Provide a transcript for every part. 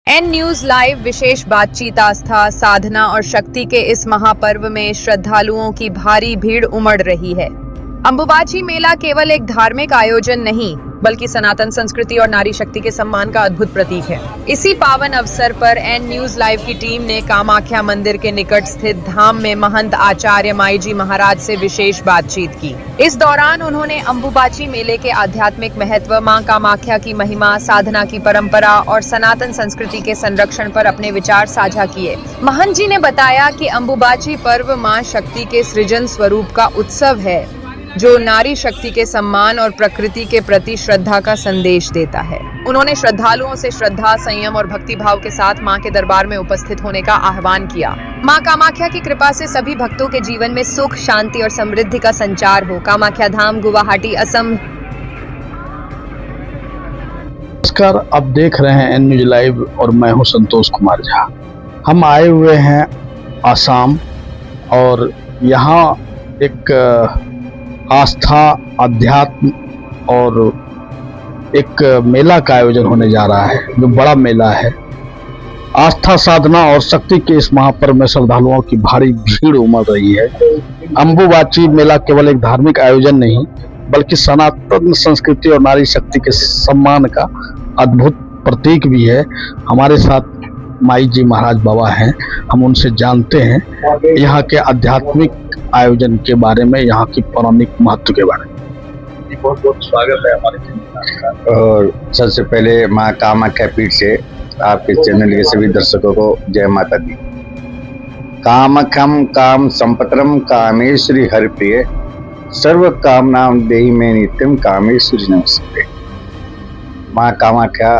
N news live विशेष बातचीत आस्था, साधना और शक्ति के इस महापर्व में श्रद्धालुओं की भारी भीड़ उमड़ रही है। अंबुबाची मेला केवल एक धार्मिक आयोजन नहीं, बल्कि सनातन संस्कृति और नारी शक्ति के सम्मान का अद्भुत प्रतीक है। इसी पावन अवसर पर एन न्यूज लाइव की टीम ने कामाख्या मंदिर के निकट स्थित धाम में महंत आचार्य माईजी महाराज से विशेष बातचीत की। इस दौरान उन्होंने अंबुबाची मेले के आध्यात्मिक महत्व, मां कामाख्या की महिमा, साधना की परंपरा और सनातन संस्कृति के संरक्षण पर अपने विचार साझा किए। महंत जी ने बताया कि अंबुबाची पर्व मां शक्ति के सृजन स्वरूप का उत्सव है, जो नारी शक्ति के सम्मान और प्रकृति के प्रति श्रद्धा का संदेश देता है। उन्होंने श्रद्धालुओं से श्रद्धा, संयम और भक्ति भाव के साथ मां के दरबार में उपस्थित होने का आह्वान किया। मां कामाख्या की कृपा से सभी भक्तों के जीवन में सुख, शांति और समृद्धि का संचार हो। कामाख्या धाम, गुवाहाटी, असम। नमस्कार, आप देख रहे हैं एन न्यूज लाइव और मैं हूं संतोष कुमार झा। हम आए हुए हैं आसाम और यहाँ एक आस्था, अध्यात्म और एक मेला का आयोजन होने जा रहा है, जो बड़ा मेला है। आस्था, साधना और शक्ति के इस महापर्व में श्रद्धालुओं की भारी भीड़ उमड़ रही है। अंबुबाची मेला केवल एक धार्मिक आयोजन नहीं, बल्कि सनातन संस्कृति और नारी शक्ति के सम्मान का अद्भुत प्रतीक भी है। हमारे साथ माई जी महाराज बाबा हैं, हम उनसे जानते हैं यहाँ के आध्यात्मिक आयोजन के बारे में, यहाँ की पौराणिक महत्व के बारे में। बहुत बहुत स्वागत है हमारे चैनल। और सबसे पहले माँ कामाख्या पीठ से आपके चैनल के सभी दर्शकों को जय माता दी। कामख्यम काम संपत्रम कामेश्वरी हरिप्रिय, सर्व कामनाम देहि में नित्यम कामेश्वरी नमस्ते। माँ कामाख्या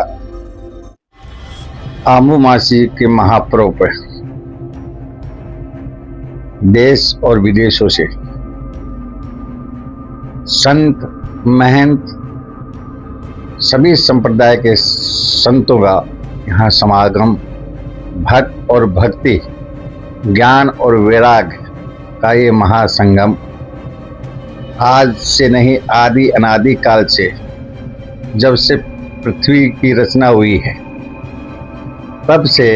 अंबुबाची के महापर्व पर देश और विदेशों से संत, महंत, सभी संप्रदाय के संतों का यहाँ समागम, भक्त और भक्ति, ज्ञान और वैराग्य का ये महासंगम आज से नहीं, आदि अनादि काल से, जब से पृथ्वी की रचना हुई है तब से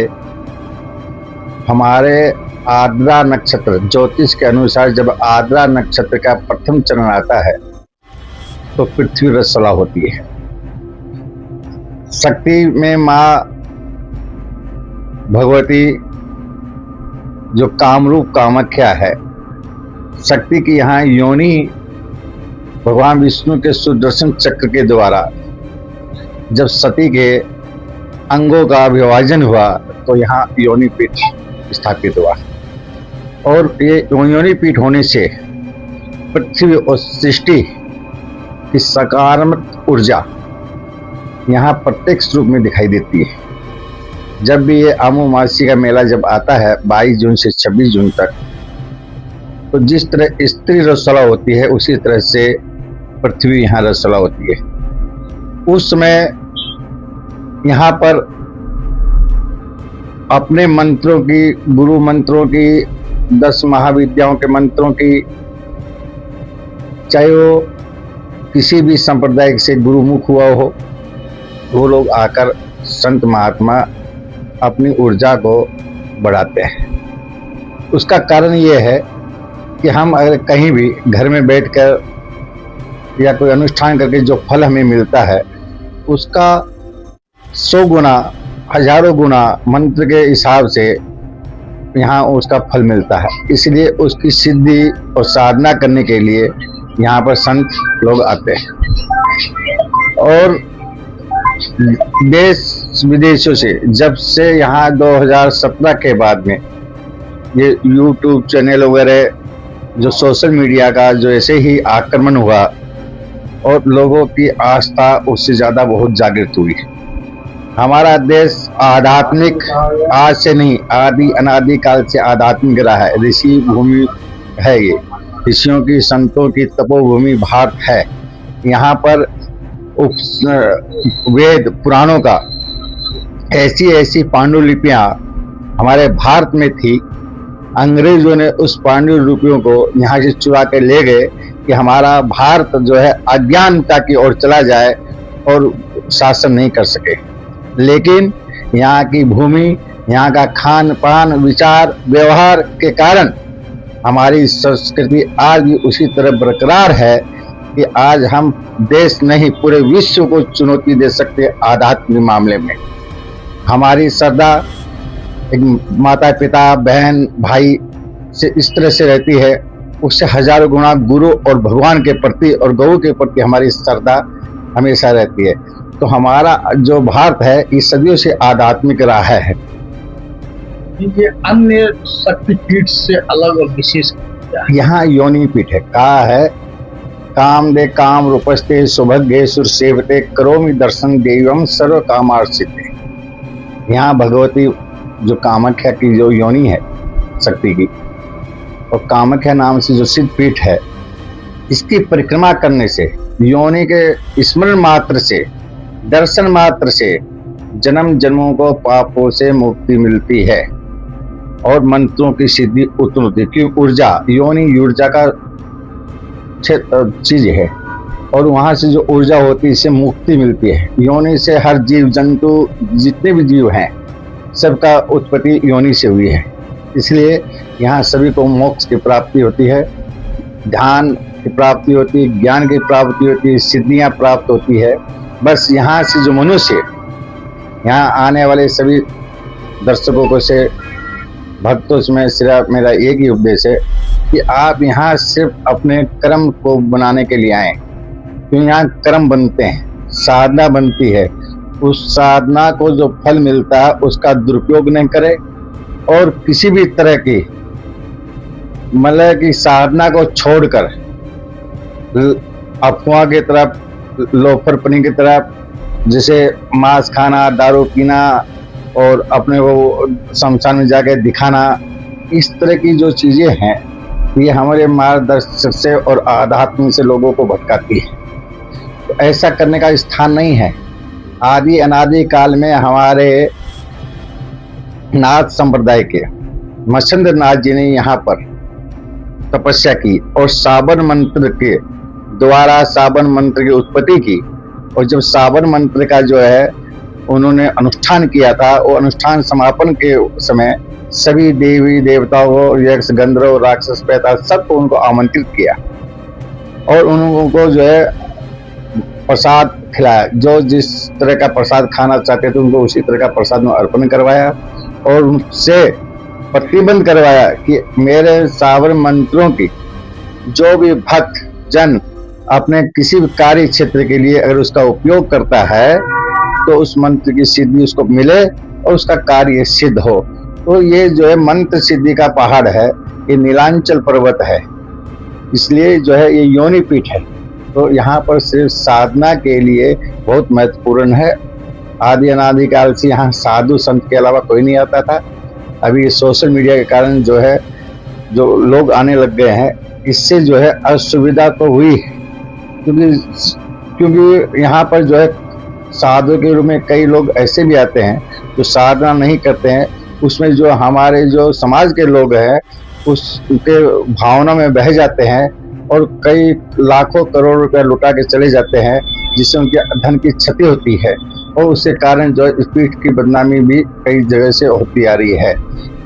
हमारे आर्द्रा नक्षत्र ज्योतिष के अनुसार जब आर्द्रा नक्षत्र का प्रथम चरण आता है तो पृथ्वी रसला होती है। शक्ति में माँ भगवती जो कामरूप कामाख्या है, शक्ति की यहाँ योनि भगवान विष्णु के सुदर्शन चक्र के द्वारा जब सती के अंगों का विभाजन हुआ तो यहाँ योनि पीठ स्थापित हुआ। और ये योनि पीठ होने से पृथ्वी और सृष्टि की सकारात्मक ऊर्जा यहाँ प्रत्यक्ष रूप में दिखाई देती है। जब भी ये अंबुबाची का मेला जब आता है 22 जून से 26 जून तक, तो जिस तरह स्त्री रसला होती है उसी तरह से पृथ्वी यहाँ रसला होती है। उस समय यहाँ पर अपने मंत्रों की, गुरु मंत्रों की, 10 महाविद्याओं के मंत्रों की, चाहे वो किसी भी संप्रदाय से गुरुमुख हुआ हो, वो लोग आकर संत महात्मा अपनी ऊर्जा को बढ़ाते हैं। उसका कारण ये है कि हम अगर कहीं भी घर में बैठकर या कोई अनुष्ठान करके जो फल हमें मिलता है उसका 100 गुना, हजारों गुना मंत्र के हिसाब से यहाँ उसका फल मिलता है। इसलिए उसकी सिद्धि और साधना करने के लिए यहाँ पर संत लोग आते हैं। और देश विदेशों से, जब से यहाँ 2017 के बाद में ये YouTube चैनल वगैरह जो सोशल मीडिया का जो ऐसे ही आक्रमण हुआ और लोगों की आस्था उससे ज़्यादा बहुत जागृत हुई। हमारा देश आध्यात्मिक आज से नहीं, आदि अनादि काल से आध्यात्मिक रहा है। ऋषि भूमि है, ये ऋषियों की, संतों की तपोभूमि भारत है। यहाँ पर वेद पुराणों का ऐसी ऐसी पांडुलिपियाँ हमारे भारत में थी। अंग्रेजों ने उस पांडुलिपियों को यहाँ से चुरा के ले गए कि हमारा भारत जो है अज्ञानता की ओर चला जाए और शासन नहीं कर सके। लेकिन यहाँ की भूमि, यहाँ का खान पान, विचार, व्यवहार के कारण हमारी संस्कृति आज भी उसी तरह बरकरार है कि आज हम देश नहीं पूरे विश्व को चुनौती दे सकते हैं आध्यात्म के मामले में। हमारी श्रद्धा एक माता पिता बहन भाई से इस तरह से रहती है, उससे हजारों गुना गुरु और भगवान के प्रति और गौ के प्रति हमारी श्रद्धा हमेशा रहती है। तो हमारा जो भारत है ये सदियों से आध्यात्मिक रहा है। ये अन्य शक्तिपीठ से अलग और विशेष क्या है? यहाँ योनि पीठ है। कहा है काम दे काम रूपस्ते सुभगे सुर सेवते करोमि दर्शन देवम सर्व कामार्थिते। यहाँ भगवती जो कामाख्या की जो योनि है शक्ति की, और कामाख्या नाम से जो सिद्ध पीठ है, इसकी परिक्रमा करने से योनि के स्मरण मात्र से, दर्शन मात्र से जन्म जन्मों को पापों से मुक्ति मिलती है और मंत्रों की सिद्धि उत्पन्न होती है। क्योंकि ऊर्जा, योनि ऊर्जा का चीज है और वहां से जो ऊर्जा होती है इससे मुक्ति मिलती है। योनि से हर जीव जंतु जितने भी जीव हैं सबका उत्पत्ति योनि से हुई है। इसलिए यहाँ सभी को मोक्ष की प्राप्ति होती है, ध्यान की प्राप्ति होती है, ज्ञान की प्राप्ति होती है, सिद्धियां प्राप्त होती है। बस यहाँ से जो मनुष्य, यहाँ आने वाले सभी दर्शकों को से भक्तों में सिर्फ मेरा एक ही उपदेश है कि आप यहाँ सिर्फ अपने कर्म को बनाने के लिए आए, क्योंकि यहाँ कर्म बनते हैं, साधना बनती है। उस साधना को जो फल मिलता है उसका दुरुपयोग नहीं करे और किसी भी तरह की मतलब की साधना को छोड़कर अफवाह की तरफ, लोफरपनी की तरफ, जैसे मांस खाना, दारू पीना और अपने को शमशान में जाके दिखाना, इस तरह की जो चीजें हैं ये हमारे मार्गदर्शक से और आध्यात्म से लोगों को भटकाती है। तो ऐसा करने का स्थान नहीं है। आदि अनादि काल में हमारे नाथ संप्रदाय के मत्स्येंद्र नाथ जी ने यहाँ पर तपस्या की और सावन मंत्र के द्वारा सावन मंत्र की उत्पत्ति की। और जब सावन मंत्र का जो है उन्होंने अनुष्ठान किया था, वो अनुष्ठान समापन के समय सभी देवी देवताओं को, यक्ष गंधर्व राक्षस पैता सबको उनको आमंत्रित किया और उनको जो है प्रसाद खिलाया। जो जिस तरह का प्रसाद खाना चाहते थे उनको उसी तरह का प्रसाद में अर्पण करवाया और उनसे प्रतिबंध करवाया कि मेरे सावन मंत्रों की जो भी भक्त जन अपने किसी भी कार्य क्षेत्र के लिए अगर उसका उपयोग करता है तो उस मंत्र की सिद्धि उसको मिले और उसका कार्य सिद्ध हो। तो ये जो है मंत्र सिद्धि का पहाड़ है, ये नीलांचल पर्वत है, इसलिए जो है ये योनि पीठ है। तो यहाँ पर सिर्फ साधना के लिए बहुत महत्वपूर्ण है। आदि अनादि काल से यहाँ साधु संत के अलावा कोई नहीं आता था। अभी सोशल मीडिया के कारण जो है जो लोग आने लग गए हैं, इससे जो है असुविधा तो हुई है, क्योंकि यहाँ पर जो है साधु के रूप में कई लोग ऐसे भी आते हैं जो साधना नहीं करते हैं। उसमें जो हमारे जो समाज के लोग हैं उसके भावना में बह जाते हैं और कई लाखों करोड़ रुपया लुटा के चले जाते हैं, जिससे उनके धन की क्षति होती है और उसके कारण जो इस पीठ की बदनामी भी कई जगह से होती आ रही है।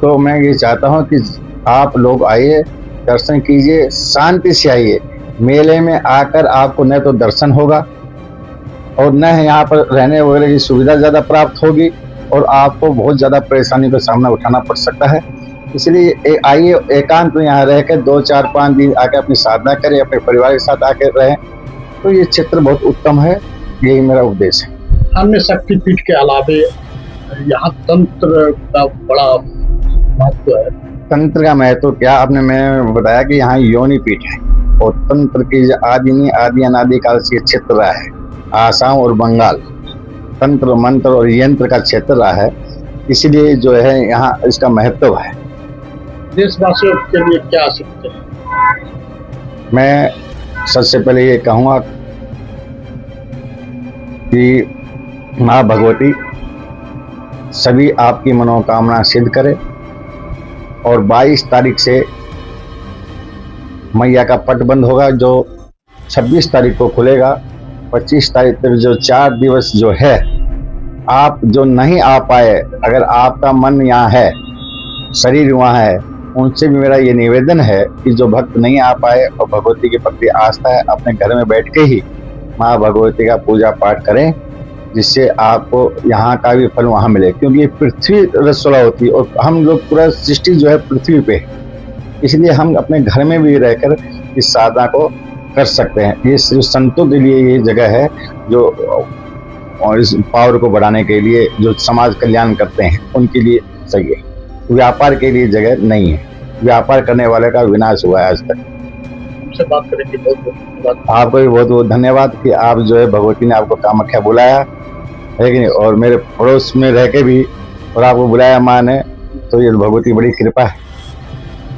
तो मैं ये चाहता हूँ कि आप लोग आइए, दर्शन कीजिए, शांति से आइए। मेले में आकर आपको न तो दर्शन होगा और न यहाँ पर रहने वगैरह की सुविधा ज़्यादा प्राप्त होगी और आपको बहुत ज़्यादा परेशानी का सामना उठाना पड़ सकता है। इसलिए आइए, एकांत में यहाँ रहकर 2, 4, 5 दिन आकर अपनी साधना करें, अपने परिवार के साथ आकर रहें, तो ये क्षेत्र बहुत उत्तम है। यही मेरा उद्देश्य है। अन्य शक्तिपीठ के अलावे यहाँ तंत्र का बड़ा महत्व है। तंत्र का महत्व क्या, आपने मैं बताया कि यहाँ योनि पीठ है और तंत्र की आदि अनादि काल से क्षेत्र रहा है। आसाम और बंगाल तंत्र मंत्र और यंत्र का क्षेत्र रहा है, इसलिए जो है यहाँ इसका महत्व है। देशवासियों के लिए क्या सकते हैं? मैं सबसे पहले ये कहूँगा कि माँ भगवती सभी आपकी मनोकामना सिद्ध करे और 22 तारीख से मैया का पट बंद होगा, जो 26 तारीख को खुलेगा। 25 तारीख तक जो 4 दिवस जो है आप जो नहीं आ पाए, अगर आपका मन यहाँ है, शरीर वहाँ है, उनसे भी मेरा ये निवेदन है कि जो भक्त नहीं आ पाए और भगवती के प्रति आस्था है, अपने घर में बैठ के ही माँ भगवती का पूजा पाठ करें, जिससे आपको यहाँ का भी फल वहाँ मिले। क्योंकि ये पृथ्वी रसोला होती है और हम लोग पूरा सृष्टि जो है पृथ्वी पे है, इसलिए हम अपने घर में भी रहकर इस साधना को कर सकते हैं। ये सिर्फ संतों के लिए ये जगह है जो और इस पावर को बढ़ाने के लिए, जो समाज कल्याण करते हैं उनके लिए सही है। व्यापार के लिए जगह नहीं है, व्यापार करने वाले का विनाश हुआ है आज तक। हमसे बात करने के बहुत बहुत धन्यवाद। आपको भी बहुत बहुत धन्यवाद कि आप जो है भगवती ने आपको कामाख्या बुलाया है कि नहीं, और मेरे पड़ोस में रह के भी और आपको बुलाया माँ ने, तो ये भगवती बड़ी कृपा है।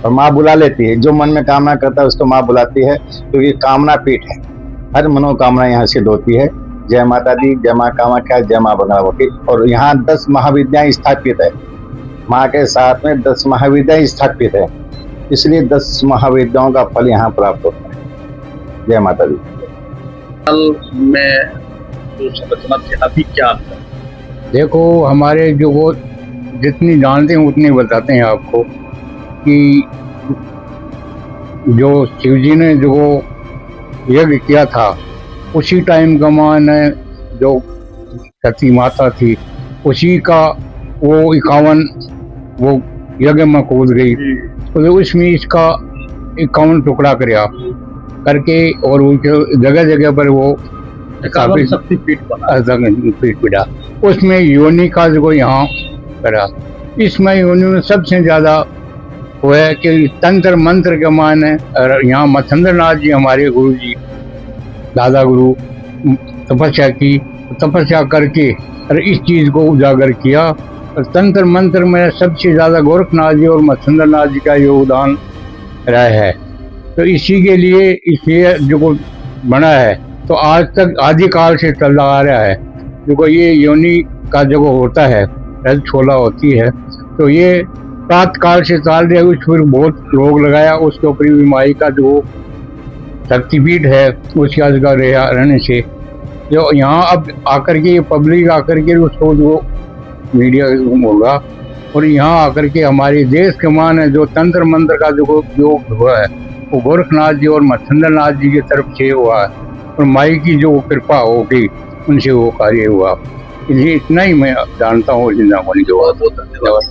और माँ बुला लेती है, जो मन में कामना करता है उसको माँ बुलाती है, क्योंकि कामना पीठ है, हर मनोकामना यहाँ सिद्ध होती है। जय माता दी, जय माँ कामाख्या, जय माँ बगलामुखी। और यहाँ 10 महाविद्याएं स्थापित है, माँ के साथ में 10 महाविद्याएं स्थापित है, इसलिए 10 महाविद्याओं का फल यहाँ प्राप्त होता है। जय माता दी। कल में जो संरचना थी अभी क्या अंतर? देखो, हमारे जो वो जितनी जानते हैं उतनी बताते हैं आपको कि जो शिव जी ने जो यज्ञ किया था, उसी टाइम का मान है जो सती माता थी, उसी का वो 51 वो यज्ञ में कूद गई, तो उसमें इसका 51 टुकड़ा करके और उनके जगह जगह पर वो शक्तिपीठ पीड़ा, उसमें योनि का जो यहाँ करा। इसमें योनि में सबसे ज्यादा वो है कि तंत्र मंत्र के मान है। यहाँ मच्छिंद्र नाथ जी हमारे गुरु जी, दादा गुरु, तपस्या करके और इस चीज को उजागर किया। और तंत्र मंत्र में सबसे ज्यादा गोरखनाथ जी और मच्छिंद्र नाथ जी का योगदान रहा है। तो इसी के लिए इसलिए जो बना है, तो आज तक आदिकाल से चल आ रहा है। जो ये योनि का जो होता है, रज छोला होती है, तो ये प्रातकाल से चल रहा है। उस पर बहुत रोग लगाया, उसके ऊपर माई का जो शक्तिपीठ है उसकी जगह रहने से जो यहाँ अब आकर के पब्लिक आकर के उसको जो मीडिया होगा, और यहाँ आकर के हमारे देश के मान है जो तंत्र मंत्र का जो हुआ है वो गोरखनाथ जी और मच्छिंद्र नाथ जी की तरफ से हुआ है, और माई की जो कृपा होगी उनसे वो कार्य हुआ। इसलिए इतना ही मैं जानता हूँ। जिंदा होने के बाद बहुत धन्यवाद।